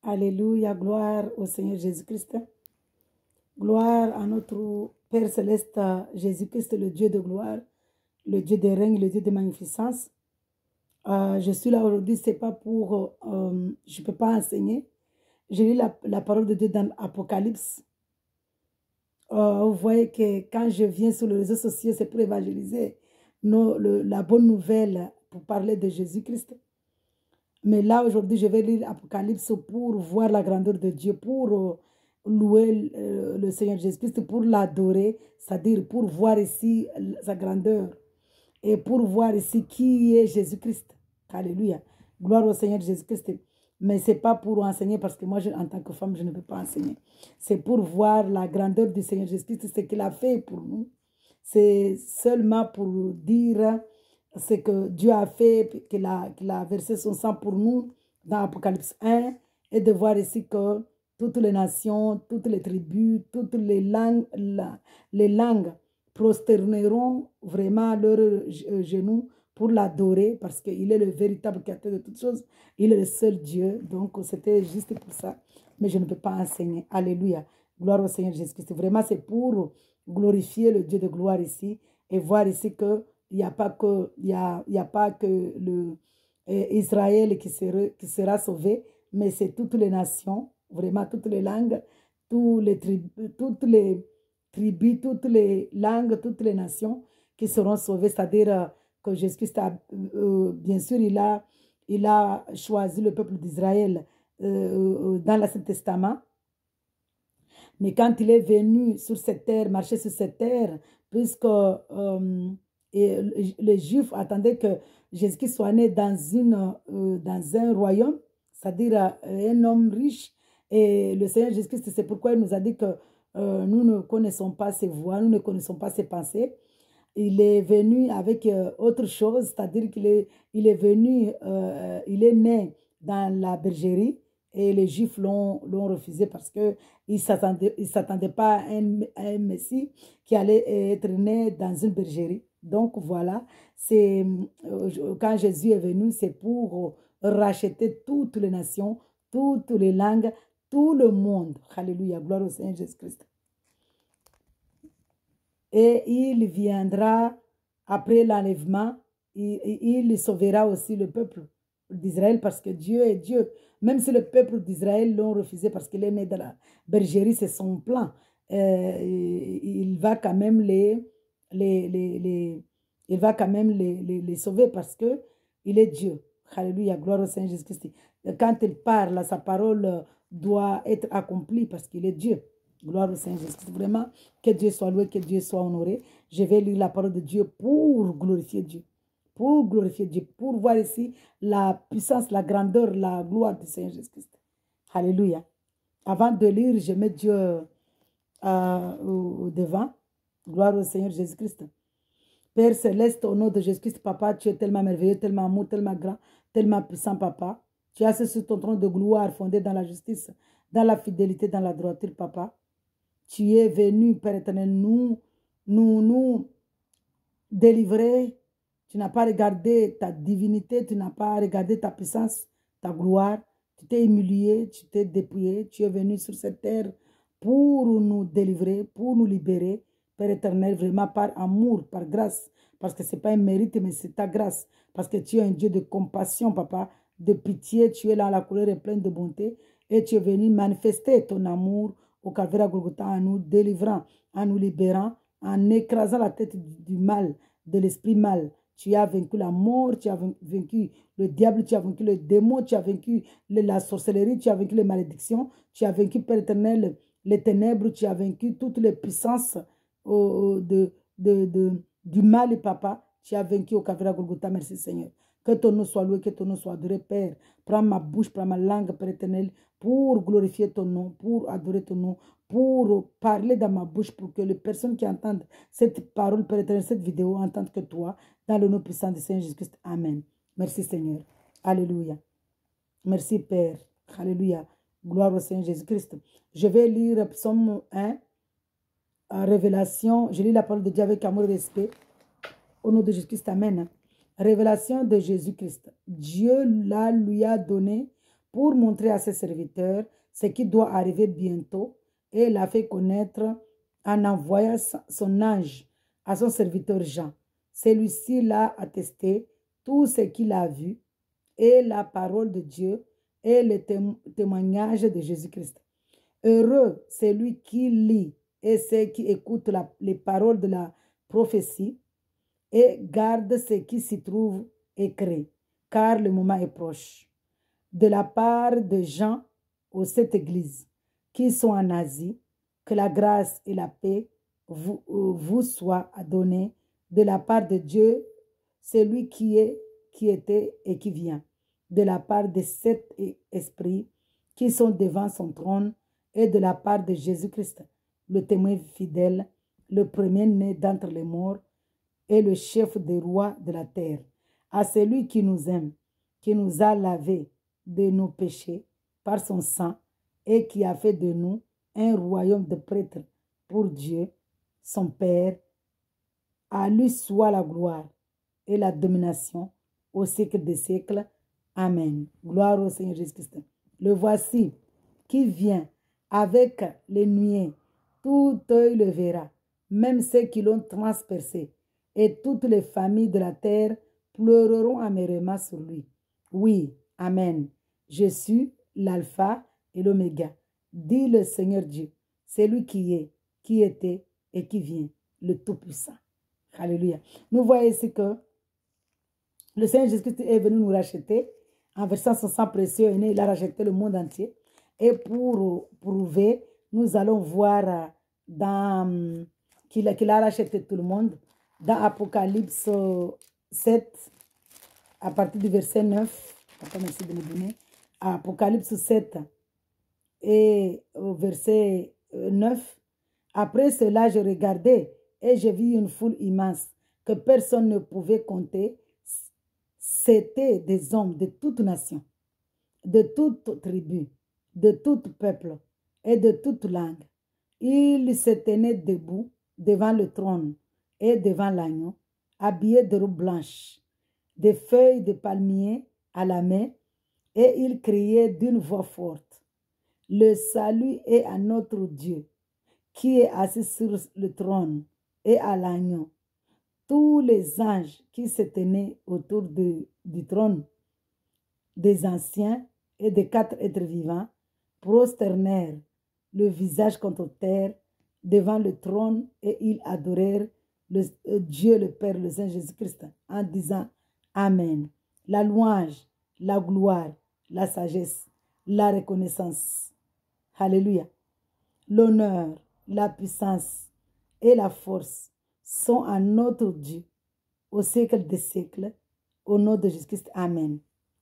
Alléluia, gloire au Seigneur Jésus-Christ. Gloire à notre Père céleste, Jésus-Christ, le Dieu de gloire, le Dieu de règne, le Dieu de magnificence. Je suis là aujourd'hui, c'est pas pour... je ne peux pas enseigner. Je lis la parole de Dieu dans l'Apocalypse. Vous voyez que quand je viens sur les réseaux sociaux, c'est pour évangéliser la bonne nouvelle, pour parler de Jésus-Christ. Mais là, aujourd'hui, je vais lire l'Apocalypse pour voir la grandeur de Dieu, pour louer le Seigneur Jésus-Christ, pour l'adorer, c'est-à-dire pour voir ici sa grandeur et pour voir ici qui est Jésus-Christ. Alléluia. Gloire au Seigneur Jésus-Christ. Mais ce n'est pas pour enseigner parce que moi, en tant que femme, je ne peux pas enseigner. C'est pour voir la grandeur du Seigneur Jésus-Christ, ce qu'il a fait pour nous. C'est seulement pour dire ce que Dieu a fait, qu'il a versé son sang pour nous dans Apocalypse 1, et de voir ici que toutes les nations, toutes les tribus, toutes les langues prosterneront vraiment leurs genoux pour l'adorer parce qu'il est le véritable créateur de toutes choses. Il est le seul Dieu. Donc, c'était juste pour ça. Mais je ne peux pas enseigner. Alléluia. Gloire au Seigneur Jésus-Christ. Vraiment, c'est pour glorifier le Dieu de gloire ici et voir ici que il n'y a pas que, il y a pas que Israël qui sera sauvé, mais c'est toutes les nations, vraiment toutes les langues, toutes les tribus, toutes les langues, toutes les nations qui seront sauvées. C'est-à-dire que Jésus-Christ, bien sûr, il a choisi le peuple d'Israël dans l'Ancien Testament. Mais quand il est venu sur cette terre, marcher sur cette terre, puisque les Juifs attendaient que Jésus-Christ soit né dans un royaume, c'est-à-dire un homme riche, et le Seigneur Jésus-Christ, c'est pourquoi il nous a dit que nous ne connaissons pas ses voies, nous ne connaissons pas ses pensées. Il est venu avec autre chose, c'est-à-dire qu'il est venu, il est né dans la bergerie et les Juifs l'ont refusé parce qu'ils ne s'attendaient pas à un Messie qui allait être né dans une bergerie. Donc voilà, quand Jésus est venu, c'est pour racheter toutes les nations, toutes les langues, tout le monde. Alléluia, gloire au Seigneur Jésus-Christ. Et il viendra après l'enlèvement, il sauvera aussi le peuple d'Israël parce que Dieu est Dieu. Même si le peuple d'Israël l'ont refusé parce qu'il est né dans la bergerie, c'est son plan. Il va quand même il va quand même les sauver parce que il est Dieu. Alléluia, gloire au Seigneur Jésus-Christ. Quand il parle, sa parole doit être accomplie parce qu'il est Dieu. Gloire au Seigneur Jésus-Christ. Vraiment, que Dieu soit loué, que Dieu soit honoré. Je vais lire la parole de Dieu pour glorifier Dieu. Pour glorifier Dieu. Pour voir ici la puissance, la grandeur, la gloire du Seigneur Jésus-Christ. Alléluia. Avant de lire, je mets Dieu au devant. Gloire au Seigneur Jésus-Christ. Père céleste, au nom de Jésus-Christ, Papa, tu es tellement merveilleux, tellement amour, tellement grand, tellement puissant, Papa. Tu es assis sur ton trône de gloire, fondé dans la justice, dans la fidélité, dans la droiture, Papa. Tu es venu, Père éternel, nous délivrer. Tu n'as pas regardé ta divinité, tu n'as pas regardé ta puissance, ta gloire. Tu t'es humilié, tu t'es dépouillé. Tu es venu sur cette terre pour nous délivrer, pour nous libérer. Père éternel, vraiment par amour, par grâce. Parce que ce n'est pas un mérite, mais c'est ta grâce. Parce que tu es un Dieu de compassion, Papa, de pitié. Tu es là, la couleur est pleine de bonté. Et tu es venu manifester ton amour au Calvaire à Golgotha, en nous délivrant, en nous libérant, en écrasant la tête du mal, de l'esprit mal. Tu as vaincu la mort, tu as vaincu le diable, tu as vaincu le démon, tu as vaincu la sorcellerie, tu as vaincu les malédictions, tu as vaincu, Père éternel, les ténèbres, tu as vaincu toutes les puissances du mal, Papa. Tu as vaincu au Calvaire à Golgotha. Merci, Seigneur. Que ton nom soit loué, que ton nom soit adoré, Père. Prends ma bouche, prends ma langue, Père éternel, pour glorifier ton nom, pour adorer ton nom, pour parler dans ma bouche, pour que les personnes qui entendent cette parole, Père éternel, cette vidéo, entendent que toi, dans le nom puissant du Seigneur Jésus-Christ. Amen. Merci, Seigneur. Alléluia. Merci, Père. Alléluia. Gloire au Seigneur Jésus-Christ. Je vais lire Psaume 1, Révélation. Je lis la parole de Dieu avec amour et respect. Au nom de Jésus-Christ. Amen. Révélation de Jésus-Christ. Dieu lui a donné pour montrer à ses serviteurs ce qui doit arriver bientôt, et l'a fait connaître en envoyant son ange à son serviteur Jean. Celui-ci l'a attesté tout ce qu'il a vu, et la parole de Dieu et le témoignage de Jésus-Christ. Heureux celui qui lit et ceux qui écoutent les paroles de la prophétie et garde ce qui s'y trouve écrit, car le moment est proche. De la part de Jean aux sept églises qui sont en Asie, que la grâce et la paix vous soient données de la part de Dieu, celui qui est, qui était et qui vient, de la part des sept esprits qui sont devant son trône, et de la part de Jésus-Christ, le témoin fidèle, le premier-né d'entre les morts et le chef des rois de la terre. À celui qui nous aime, qui nous a lavés de nos péchés par son sang et qui a fait de nous un royaume de prêtres pour Dieu, son Père, à lui soit la gloire et la domination au siècle des siècles. Amen. Gloire au Seigneur Jésus-Christ. Le voici qui vient avec les nuées. Tout œil le verra, même ceux qui l'ont transpercé, et toutes les familles de la terre pleureront amèrement sur lui. Oui, Amen. Je suis l'alpha et l'oméga, dit le Seigneur Dieu, celui qui est, qui était et qui vient, le Tout-Puissant. Alléluia. Nous voyons ici que le Seigneur Jésus-Christ est venu nous racheter en versant son sang précieux. Il a racheté le monde entier. Et pour prouver, nous allons voir qu'il a racheté tout le monde. Dans Apocalypse 7, à partir du verset 9, papa, merci de me donner. Apocalypse 7 et au verset 9. Après cela, je regardais et je vis une foule immense que personne ne pouvait compter. C'était des hommes de toute nation, de toute tribu, de tout peuple et de toute langue. Ils se tenaient debout devant le trône et devant l'agneau, habillés de robes blanches, des feuilles de palmier à la main, et ils criaient d'une voix forte: le salut est à notre Dieu, qui est assis sur le trône, et à l'agneau. Tous les anges qui se tenaient autour du trône, des anciens et des quatre êtres vivants, prosternèrent le visage contre terre devant le trône, et ils adorèrent Dieu le Père, le Saint Jésus-Christ, en disant Amen. La louange, la gloire, la sagesse, la reconnaissance. Alléluia. L'honneur, la puissance et la force sont à notre Dieu au siècle des siècles. Au nom de Jésus-Christ. Amen.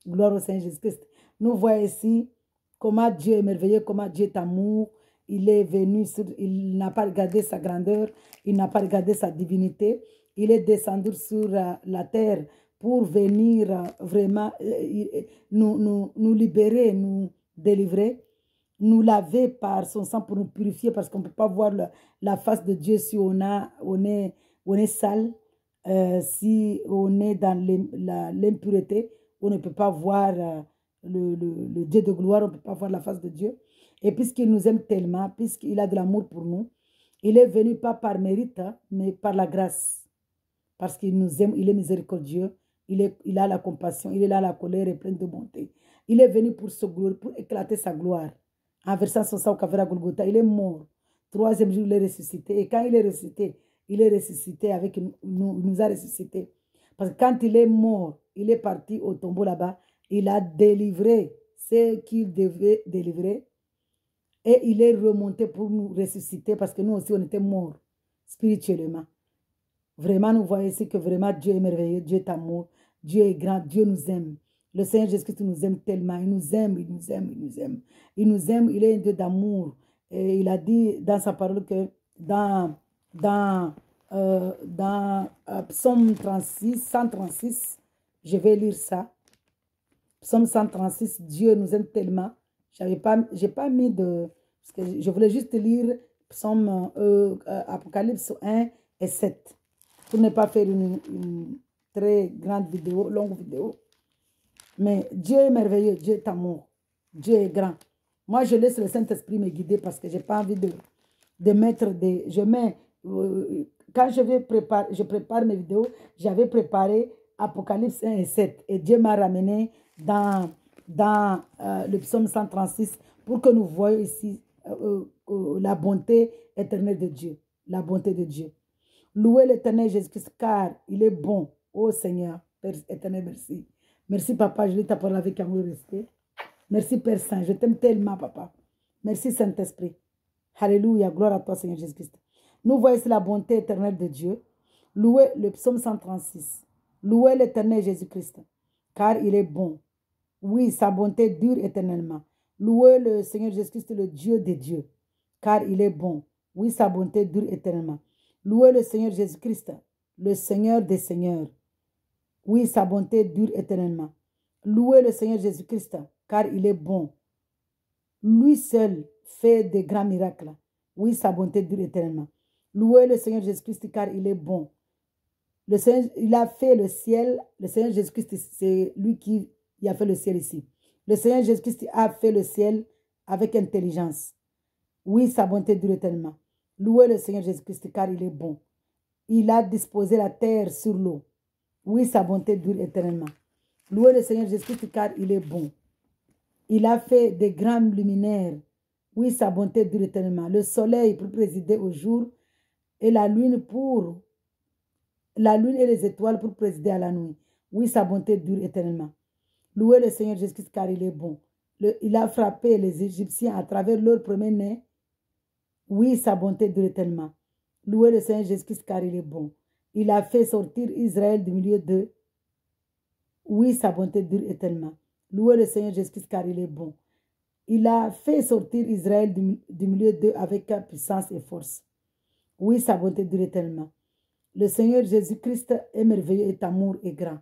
Gloire au Seigneur Jésus-Christ. Nous voyons ici comment Dieu est merveilleux, comment Dieu est amour. Il est venu, il n'a pas regardé sa grandeur, il n'a pas regardé sa divinité. Il est descendu sur la terre pour venir vraiment nous libérer, nous délivrer, nous laver par son sang pour nous purifier, parce qu'on ne peut pas voir la face de Dieu si on est sale, si on est dans l'impureté, on ne peut pas voir le Dieu de gloire, on ne peut pas voir la face de Dieu. Et puisqu'il nous aime tellement, puisqu'il a de l'amour pour nous, il est venu pas par mérite, mais par la grâce. Parce qu'il nous aime, il est miséricordieux, il a la compassion, il est là, la colère est pleine de bonté. Il est venu pour éclater sa gloire. En versant son sang au Calvaire à Golgotha, il est mort. Troisième jour, il est ressuscité. Et quand il est ressuscité avec nous, il nous a ressuscité. Parce que quand il est mort, il est parti au tombeau là-bas, il a délivré ce qu'il devait délivrer. Et il est remonté pour nous ressusciter, parce que nous aussi, on était morts spirituellement. Vraiment, nous voyons ici que vraiment Dieu est merveilleux, Dieu est amour, Dieu est grand, Dieu nous aime. Le Seigneur Jésus-Christ nous aime tellement, il nous aime, il nous aime, il nous aime. Il nous aime, il est un Dieu d'amour. Et il a dit dans sa parole que dans Psaume 136, je vais lire ça. Psaume 136, Dieu nous aime tellement. J'ai pas mis de... Parce que je voulais juste lire Psaume Apocalypse 1 et 7. Pour ne pas faire une très grande vidéo, longue vidéo. Mais Dieu est merveilleux, Dieu est amour. Dieu est grand. Moi, je laisse le Saint-Esprit me guider parce que je n'ai pas envie de mettre des... Je mets... quand je prépare mes vidéos, j'avais préparé Apocalypse 1 et 7. Et Dieu m'a ramené dans le psaume 136 pour que nous voyions ici la bonté éternelle de Dieu. La bonté de Dieu. Louez l'Éternel Jésus-Christ car il est bon. Oh Seigneur, Père éternel, merci. Merci Papa, je lis ta parole avec amour et respect. Merci Père Saint, je t'aime tellement Papa. Merci Saint-Esprit. Alléluia, gloire à toi Seigneur Jésus-Christ. Nous voyons ici la bonté éternelle de Dieu. Louez le psaume 136. Louez l'Éternel Jésus-Christ car il est bon. Oui, sa bonté dure éternellement. Louez le Seigneur Jésus-Christ, le Dieu des dieux, car il est bon. Oui, sa bonté dure éternellement. Louez le Seigneur Jésus-Christ, le Seigneur des seigneurs. Oui, sa bonté dure éternellement. Louez le Seigneur Jésus-Christ, car il est bon. Lui seul fait de grands miracles. Oui, sa bonté dure éternellement. Louez le Seigneur Jésus-Christ, car il est bon. Le Seigneur, il a fait le ciel. Le Seigneur Jésus-Christ, c'est lui qui a fait le ciel ici. Le Seigneur Jésus-Christ a fait le ciel avec intelligence. Oui, sa bonté dure éternellement. Louez le Seigneur Jésus-Christ, car il est bon. Il a disposé la terre sur l'eau. Oui, sa bonté dure éternellement. Louez le Seigneur Jésus-Christ, car il est bon. Il a fait des grands luminaires. Oui, sa bonté dure éternellement. Le soleil pour présider au jour et la lune et les étoiles pour présider à la nuit. Oui, sa bonté dure éternellement. Louez le Seigneur Jésus-Christ car il est bon. Il a frappé les Égyptiens à travers leur premier-né. Oui, sa bonté dure éternellement. Louez le Seigneur Jésus-Christ car il est bon. Il a fait sortir Israël du milieu d'eux. Oui, sa bonté dure éternellement. Louez le Seigneur Jésus-Christ car il est bon. Il a fait sortir Israël du milieu d'eux avec puissance et force. Oui, sa bonté dure éternellement. Le Seigneur Jésus-Christ est merveilleux et amour est grand.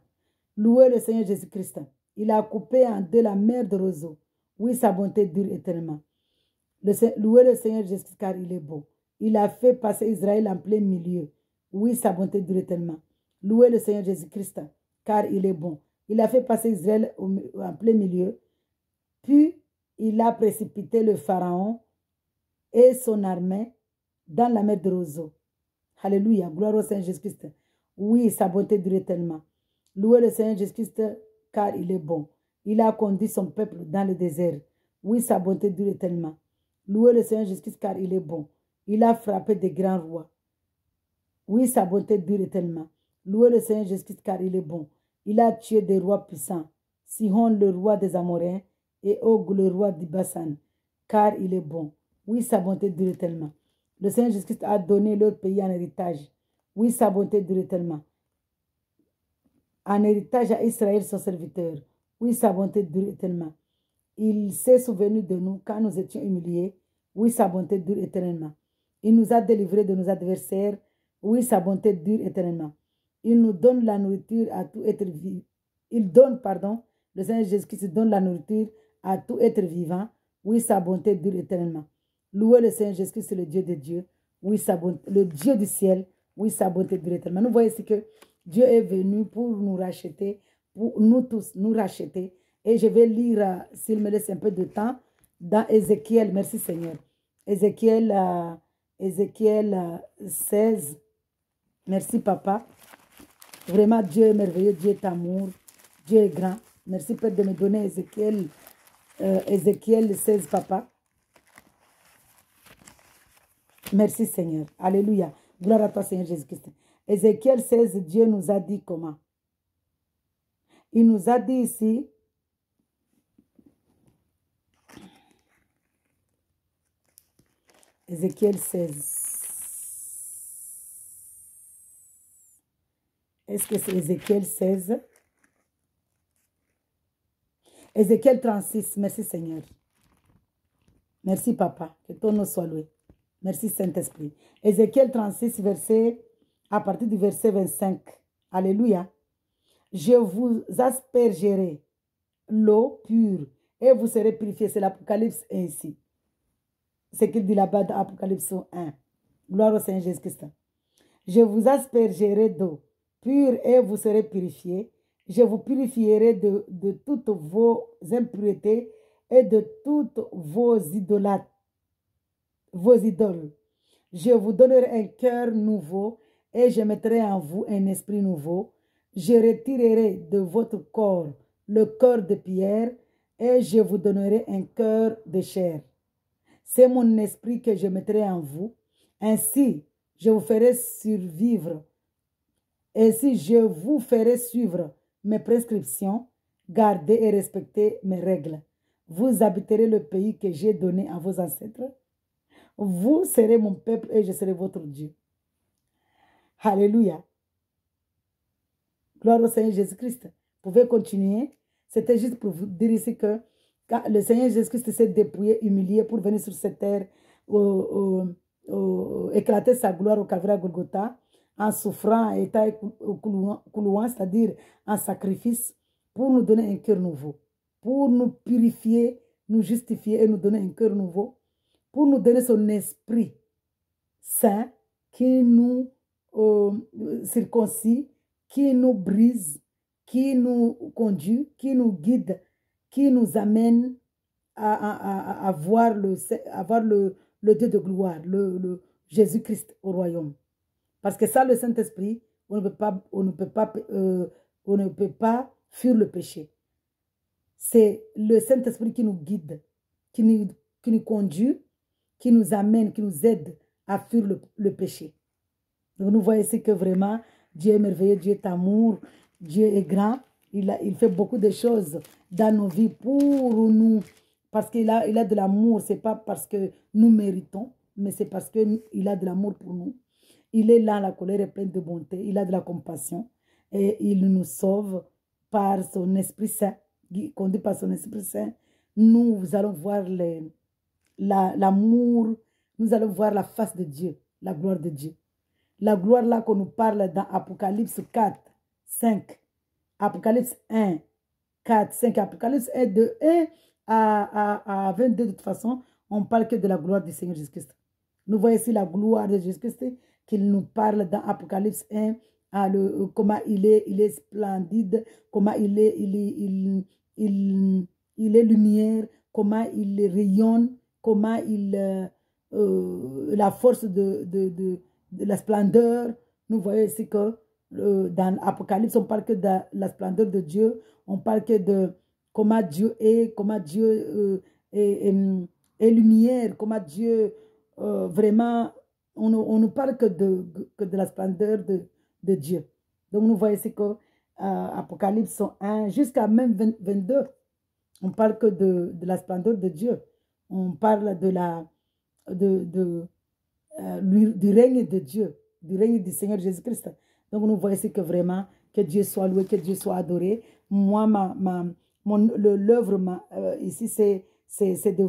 Louez le Seigneur Jésus-Christ. Il a coupé en deux la mer de roseaux. Oui, sa bonté dure éternellement. Louez le Seigneur Jésus-Christ car il est beau. Il a fait passer Israël en plein milieu. Oui, sa bonté dure éternellement. Louez le Seigneur Jésus-Christ car il est bon. Il a fait passer Israël en plein milieu. Puis, il a précipité le Pharaon et son armée dans la mer de roseaux. Alléluia, gloire au Seigneur Jésus-Christ. Oui, sa bonté dure éternellement. Louez le Seigneur Jésus-Christ car il est bon. Il a conduit son peuple dans le désert. Oui, sa bonté dure éternellement. Louez le Seigneur Jésus-Christ car il est bon. Il a frappé des grands rois. Oui, sa bonté dure éternellement. Louez le Seigneur Jésus-Christ car il est bon. Il a tué des rois puissants. Sihon, le roi des Amoréens, et Og, le roi du Bassan, car il est bon. Oui, sa bonté dure éternellement. Le Seigneur Jésus-Christ a donné leur pays en héritage. Oui, sa bonté dure éternellement. En héritage à Israël, son serviteur. Oui, sa bonté dure éternellement. Il s'est souvenu de nous quand nous étions humiliés. Oui, sa bonté dure éternellement. Il nous a délivrés de nos adversaires. Oui, sa bonté dure éternellement. Il nous donne la nourriture à tout être vivant. Le Seigneur Jésus-Christ donne la nourriture à tout être vivant. Oui, sa bonté dure éternellement. Louez le Seigneur Jésus-Christ, c'est le Dieu de Dieu. Oui, sa bonté, le Dieu du ciel. Oui, sa bonté dure éternellement. Nous voyons ici que Dieu est venu pour nous racheter, pour nous tous nous racheter. Et je vais lire, s'il me laisse un peu de temps, dans Ézéchiel. Merci Seigneur. Ézéchiel 16. Merci Papa. Vraiment, Dieu est merveilleux, Dieu est amour, Dieu est grand. Merci Père de me donner Ézéchiel 16, Papa. Merci Seigneur. Alléluia. Gloire à toi Seigneur Jésus-Christ. Ézéchiel 16, Dieu nous a dit comment? Il nous a dit ici, Ézéchiel 16. Est-ce que c'est Ézéchiel 16? Ézéchiel 36. Merci Seigneur. Merci Papa. Que ton nom soit loué. Merci Saint-Esprit. Ézéchiel 36, à partir du verset 25. Alléluia. Je vous aspergerai l'eau pure et vous serez purifiés. C'est l'Apocalypse ainsi. C'est qu'il dit là-bas dans Apocalypse 1. Gloire au Seigneur Jésus-Christ. Je vous aspergerai d'eau pure et vous serez purifiés. Je vous purifierai de toutes vos impuretés et de toutes vos idoles. Je vous donnerai un cœur nouveau et je mettrai en vous un esprit nouveau. Je retirerai de votre corps le cœur de pierre et je vous donnerai un cœur de chair. C'est mon esprit que je mettrai en vous. Ainsi, je vous ferai survivre. Ainsi, je vous ferai suivre mes prescriptions, garder et respecter mes règles. Vous habiterez le pays que j'ai donné à vos ancêtres. Vous serez mon peuple et je serai votre Dieu. Alléluia. Gloire au Seigneur Jésus-Christ. Vous pouvez continuer. C'était juste pour vous dire ici que quand le Seigneur Jésus-Christ s'est dépouillé, humilié pour venir sur cette terre, éclater sa gloire au Calvaire à Golgotha, en souffrant et étant coulouant, c'est-à-dire en sacrifice, pour nous donner un cœur nouveau, pour nous purifier, nous justifier et nous donner un cœur nouveau, pour nous donner son esprit saint qui nous circoncis, qui nous brise, qui nous conduit, qui nous guide, qui nous amène à voir le Dieu de gloire, le Jésus-Christ au royaume. Parce que ça, le Saint-Esprit, on ne peut pas fuir le péché. C'est le Saint-Esprit qui nous guide, qui nous conduit, qui nous amène, qui nous aide à fuir le péché. Donc nous voyons ici que vraiment, Dieu est merveilleux, Dieu est amour, Dieu est grand. Il fait beaucoup de choses dans nos vies pour nous, parce qu'il a de l'amour. Ce n'est pas parce que nous méritons, mais c'est parce qu'il a de l'amour pour nous. Il est là, la colère est pleine de bonté, il a de la compassion et il nous sauve par son Esprit Saint, conduit par son Esprit Saint. Nous allons voir l'amour, nous allons voir la face de Dieu, la gloire de Dieu. La gloire là qu'on nous parle dans Apocalypse 4, 5, Apocalypse 1, 4, 5, Apocalypse 1, de 1 à 22, de toute façon, on parle que de la gloire du Seigneur Jésus-Christ. Nous voyons ici la gloire de Jésus-Christ qu'il nous parle dans Apocalypse 1, comment il est splendide, comment il est lumière, comment il rayonne, comment la force de la splendeur. Nous voyons ici que dans l'Apocalypse, on parle que de la splendeur de Dieu, on parle que de comment Dieu est, comment Dieu est lumière, comment Dieu vraiment, on ne parle que de la splendeur de Dieu. Donc nous voyons ici que Apocalypse 1 jusqu'à même 22, on parle que de la splendeur de Dieu. On parle du règne de Dieu, du règne du Seigneur Jésus-Christ. Donc nous voyons ici que vraiment, que Dieu soit loué, que Dieu soit adoré. Moi, l'œuvre ici, c'est de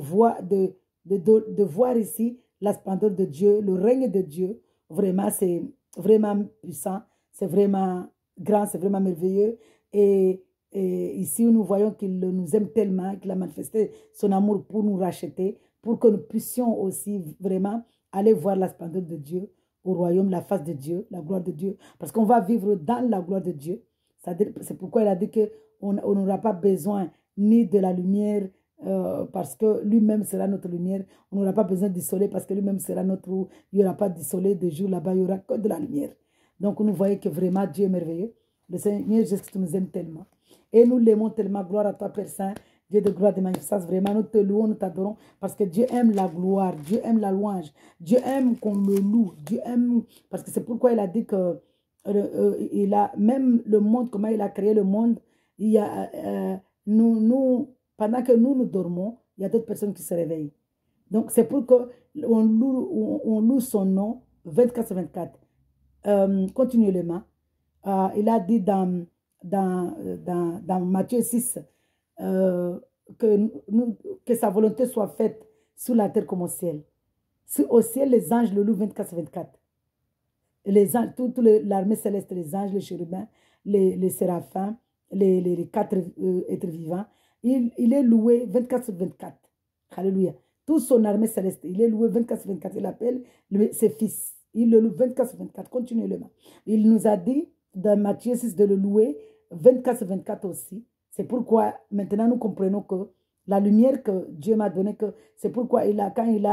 voir ici la splendeur de Dieu, le règne de Dieu. Vraiment, c'est vraiment puissant, c'est vraiment grand, c'est vraiment merveilleux. Et ici, nous voyons qu'il nous aime tellement, qu'il a manifesté son amour pour nous racheter, pour que nous puissions aussi vraiment aller voir la splendeur de Dieu au royaume, la face de Dieu, la gloire de Dieu. Parce qu'on va vivre dans la gloire de Dieu. C'est pourquoi il a dit qu'on n'aura pas besoin ni de la lumière, parce que lui-même sera notre lumière. On n'aura pas besoin du soleil parce que lui-même sera notre eau. Il n'y aura pas du soleil de jour là-bas, il n'y aura que de la lumière. Donc nous voyons que vraiment Dieu est merveilleux. Le Seigneur Jésus nous aime tellement. Et nous l'aimons tellement. Gloire à toi, Père Saint. Dieu de gloire, de magnificence, vraiment, nous te louons, nous t'adorons, parce que Dieu aime la gloire, Dieu aime la louange, Dieu aime qu'on le loue, Dieu aime, parce que c'est pourquoi il a dit que, il a, même le monde, comment il a créé le monde, il y a, pendant que nous dormons, il y a d'autres personnes qui se réveillent. Donc, c'est pour qu'on loue son nom 24/24, continuellement. Il a dit dans Matthieu 6, que sa volonté soit faite sur la terre comme au ciel. Au ciel, les anges le louent 24/24. Les anges, toute l'armée céleste, les anges, les chérubins, les séraphins, les quatre êtres vivants, il est loué 24/24. Alléluia. Toute son armée céleste, il est loué 24/24. Il appelle ses fils. Il le loue 24/24, continuellement. Il nous a dit dans Matthieu 6 de le louer 24/24 aussi. C'est pourquoi maintenant nous comprenons que La lumière que Dieu m'a donnée, que c'est pourquoi quand il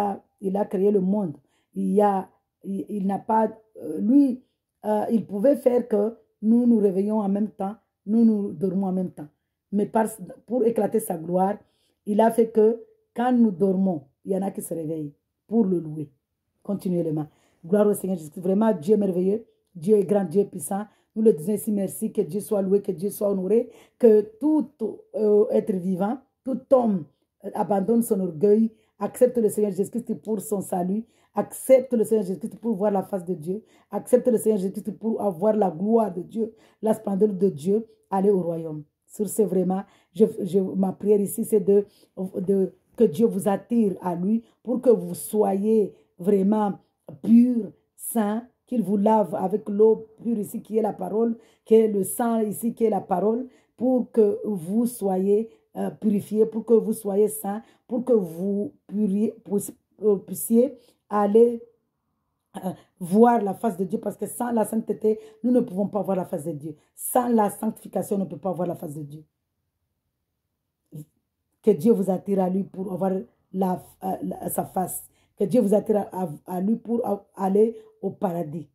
a créé le monde, il n'a pas, lui, il pouvait faire que nous nous réveillons en même temps, nous dormons en même temps. Mais pour éclater sa gloire, il a fait que quand nous dormons, il y en a qui se réveillent pour le louer continuellement. Gloire au Seigneur Jésus. Vraiment, Dieu est merveilleux, Dieu est grand, Dieu est puissant. Nous le disons ici, merci, que Dieu soit loué, que Dieu soit honoré, que tout être vivant, tout homme abandonne son orgueil, accepte le Seigneur Jésus-Christ pour son salut, accepte le Seigneur Jésus-Christ pour voir la face de Dieu, accepte le Seigneur Jésus-Christ pour avoir la gloire de Dieu, la splendeur de Dieu, aller au royaume. Sur ce, vraiment, ma prière ici, c'est que Dieu vous attire à lui pour que vous soyez vraiment purs, saints, qu'il vous lave avec l'eau pure ici qui est la parole, qui est le sang ici qui est la parole, pour que vous soyez purifiés, pour que vous soyez saints, pour que vous puissiez aller voir la face de Dieu, parce que sans la sainteté, nous ne pouvons pas voir la face de Dieu. Sans la sanctification, on ne peut pas voir la face de Dieu. Que Dieu vous attire à lui pour avoir sa face. Que Dieu vous attire à lui pour aller au paradis.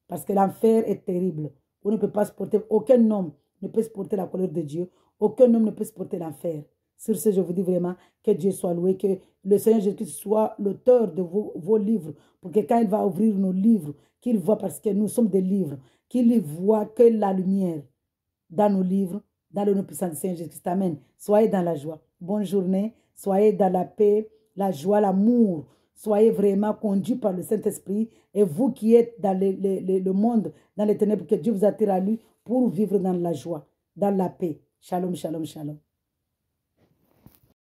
Parce que l'enfer est terrible. On ne peut pas supporter, aucun homme ne peut supporter la colère de Dieu. Aucun homme ne peut supporter l'enfer. Sur ce, je vous dis vraiment que Dieu soit loué, que le Seigneur Jésus soit l'auteur de vos livres, pour que quand il va ouvrir nos livres, qu'il voit, parce que nous sommes des livres, qu'il voit que la lumière dans nos livres, dans le nom puissant du Seigneur Jésus-Christ. Amen. Soyez dans la joie. Bonne journée. Soyez dans la paix, la joie, l'amour. Soyez vraiment conduits par le Saint-Esprit. Et vous qui êtes dans le monde, dans les ténèbres, que Dieu vous attire à lui pour vivre dans la joie, dans la paix. Shalom, shalom, shalom.